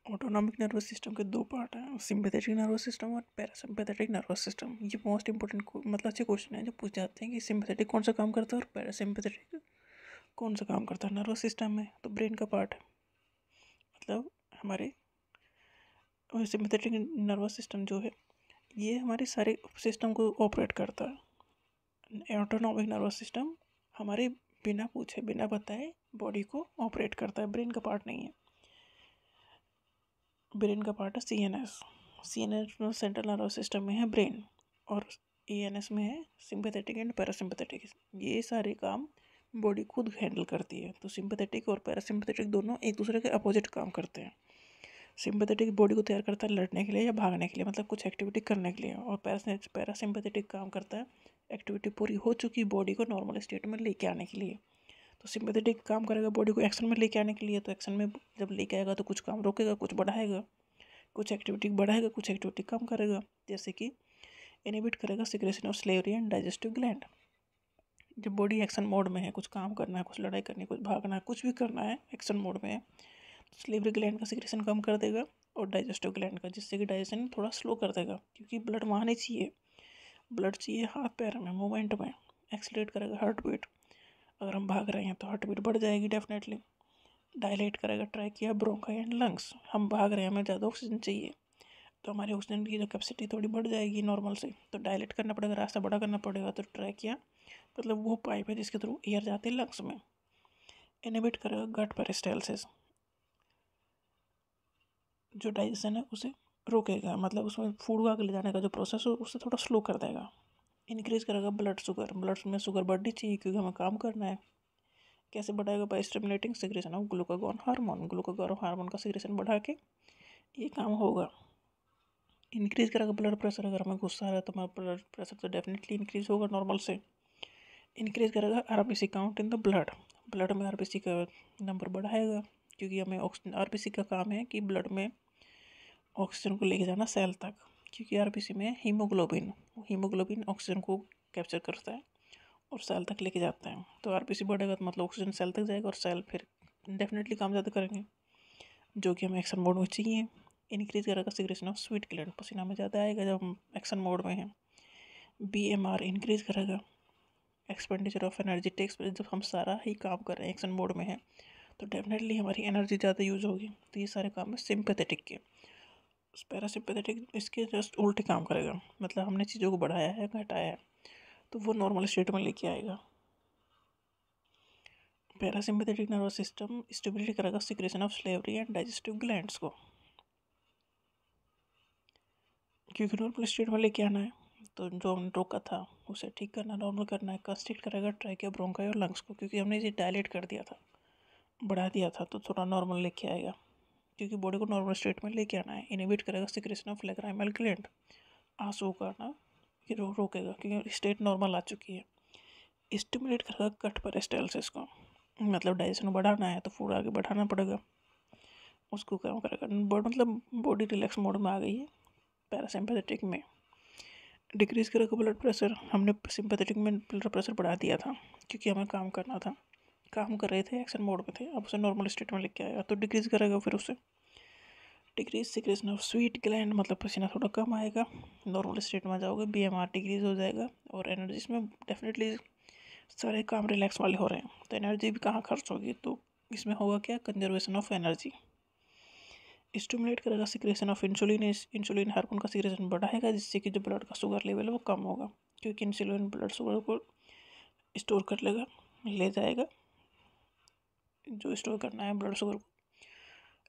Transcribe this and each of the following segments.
Autonomic nervous system के दो part हैं, सिंपैथेटिक नर्वस सिस्टम और पैरासिम्पैथेटिक नर्वस सिस्टम। ये मोस्ट इंपॉर्टेंट मतलब अच्छे क्वेश्चन है जो पूछ जाते हैं कि सिंपैथेटिक कौन सा काम करता है और पैरासिम्पैथेटिक कौन सा काम करता है नर्वस सिस्टम में। तो ब्रेन का पार्ट है, मतलब हमारे सिंपैथेटिक नर्वस सिस्टम जो है ये हमारे सारे सिस्टम को ऑपरेट करता है। ऑटोनॉमिक नर्वस सिस्टम हमारे बिना पूछे बिना बताए बॉडी को ऑपरेट करता है, ब्रेन का पार्ट नहीं है। ब्रेन का पार्ट है सीएनएस। सीएनएस में सेंट्रल नर्वस सिस्टम में है ब्रेन, और एएनएस में है सिंपैथेटिक एंड पैरासिम्पैथेटिक। ये सारे काम बॉडी खुद हैंडल करती है। तो सिंपैथेटिक और पैरासिम्पैथेटिक दोनों एक दूसरे के अपोजिट काम करते हैं। सिंपैथेटिक बॉडी को तैयार करता है लड़ने के लिए या भागने के लिए, मतलब कुछ एक्टिविटी करने के लिए, और पैरासिम्पैथेटिक काम करता है एक्टिविटी पूरी हो चुकी बॉडी को नॉर्मल स्टेट में लेके आने के लिए। तो सिंपैथेटिक काम करेगा बॉडी को एक्शन में लेके आने के लिए, तो एक्शन में जब लेके आएगा तो कुछ काम रोकेगा, कुछ बढ़ाएगा, कुछ एक्टिविटी बढ़ाएगा, कुछ एक्टिविटी कम करेगा। जैसे कि इनहिबिट करेगा secretion of salivary and digestive gland. जब बॉडी एक्शन मोड में है, कुछ काम करना है, कुछ लड़ाई करनी है, कुछ भागना है, कुछ भी करना है, एक्शन मोड में है, तो सलेवरी ग्लैंड का सिक्रेशन कम कर देगा और डाइजेस्टिव ग्लैंड का, जिससे कि डाइजेशन थोड़ा स्लो कर देगा, क्योंकि ब्लड वहाँ नहीं चाहिए, ब्लड चाहिए हाथ पैर में, मूवमेंट में। एक्सीलरेट करेगा हार्ट बीट, अगर हम भाग रहे हैं तो हार्ट बीट बढ़ जाएगी डेफिनेटली। डायलेट करेगा ट्रैकिया, ब्रोंकाई एंड लंग्स। हम भाग रहे हैं, हमें ज़्यादा ऑक्सीजन चाहिए, तो हमारी ऑक्सीजन की जो कैपेसिटी थोड़ी बढ़ जाएगी नॉर्मल से, तो डायलेट करना पड़ेगा, रास्ता बड़ा करना पड़ेगा। तो ट्रैकिया मतलब वो पाइप है जिसके थ्रू एयर जाती है लंग्स में। इनहिबिट करेगा गट पेरिस्टाल्सिस, जो डाइजेशन है उसे रोकेगा, मतलब उसमें फूड का ले जाने का जो प्रोसेस है उसे थोड़ा स्लो कर देगा। इंक्रीज करेगा ब्लड शुगर, ब्लड में शुगर बढ़नी चाहिए क्योंकि हमें काम करना है। कैसे बढ़ाएगा? By stimulating secretion of glucagon hormone. Glucagon hormone का सिक्रेशन बढ़ा के ये काम होगा। इंक्रीज करेगा ब्लड प्रेशर, अगर हमें गुस्सा आ रहा है तो हमारा ब्लड प्रेशर तो डेफिनेटली इंक्रीज होगा नॉर्मल से। इंक्रीज करेगा RBC count in the blood, blood में आरबीसी का नंबर बढ़ाएगा, क्योंकि हमें ऑक्सीजन, आरबीसी का काम है कि ब्लड में ऑक्सीजन को लेके जाना सेल तक, क्योंकि आरबीसी में हीमोग्लोबिन ऑक्सीजन को कैप्चर करता है और सेल तक लेके जाता है। तो आरबीसी बढ़ेगा तो मतलब ऑक्सीजन सेल तक जाएगा और सेल फिर डेफिनेटली काम ज़्यादा करेंगे, जो कि हमें एक्शन मोड में चाहिए। इंक्रीज करेगा सिक्रेशन ऑफ स्वीट ग्लैंड, पसीना में ज़्यादा आएगा जब हम एक्शन मोड में हैं। बीएमआर इंक्रीज करेगा एक्सपेंडिचर ऑफ एनर्जी टेक्स, जब हम सारा ही काम कर रहे हैं एक्शन मोड में है तो डेफिनेटली हमारी एनर्जी ज़्यादा यूज होगी। तो ये सारे काम है सिंपैथेटिक के। पैरासिम्पैथेटिक इसके जस्ट उल्टे काम करेगा, मतलब हमने चीज़ों को बढ़ाया है, घटाया है, तो वो नॉर्मल स्टेट में लेके आएगा। पैरासिम्पैथेटिक नर्वस सिस्टम स्टिमुलेट करेगा secretion of salivary and digestive glands को, क्योंकि नॉर्मल स्टेट में लेके आना है। तो जो हमने रोका था उसे ठीक करना, नॉर्मल करना है। कंस्ट्रिक्ट करेगा ट्रैकिया, ब्रोंकाई और लंग्स को, क्योंकि हमने इसे डायलेट कर दिया था, बढ़ा दिया था, तो थोड़ा नॉर्मल लेके आएगा, क्योंकि बॉडी को नॉर्मल स्टेट में लेके आना है। इनहिबिट करेगा सिक्रेशन ऑफ लैक्राइमल ग्लैंड, आंसू करना रोकेगा क्योंकि स्टेट नॉर्मल आ चुकी है। स्टिमुलेट करेगा गट पेरिस्टाल्सिस को, मतलब डाइजेशन बढ़ाना है तो फूड आगे बढ़ाना पड़ेगा, उसको काम करेगा। मतलब बॉडी रिलैक्स मोड में आ गई है पैरासिम्पैथेटिक में। डिक्रीज करेगा ब्लड प्रेशर, हमने सिंपैथेटिक में ब्लड प्रेशर बढ़ा दिया था क्योंकि हमें काम करना था, काम कर रहे थे, एक्शन मोड में थे, अब उसे नॉर्मल स्टेट में लेके आएगा तो डिक्रीज करेगा। फिर उसे decrease secretion of sweet gland, मतलब पसीना थोड़ा कम आएगा, नॉर्मल स्टेट में जाओगे, बीएमआर डिक्रीज हो जाएगा और एनर्जी इसमें डेफिनेटली सारे काम रिलैक्स वाले हो रहे हैं, तो एनर्जी भी कहाँ खर्च होगी, तो इसमें होगा क्या? Conservation of energy. स्टिमुलेट करेगा secretion of insulin, insulin hormone का सिक्रेशन बढ़ाएगा, जिससे कि जो ब्लड का शुगर लेवल है वो कम होगा, क्योंकि इंसुलिन ब्लड शुगर को स्टोर कर लेगा, ले जाएगा, जो स्टोर करना है ब्लड शुगर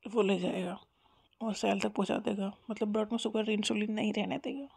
को वो ले जाएगा और सेल तक पहुंचा देगा, मतलब ब्लड में शुगर इंसुलिन नहीं रहने देगा।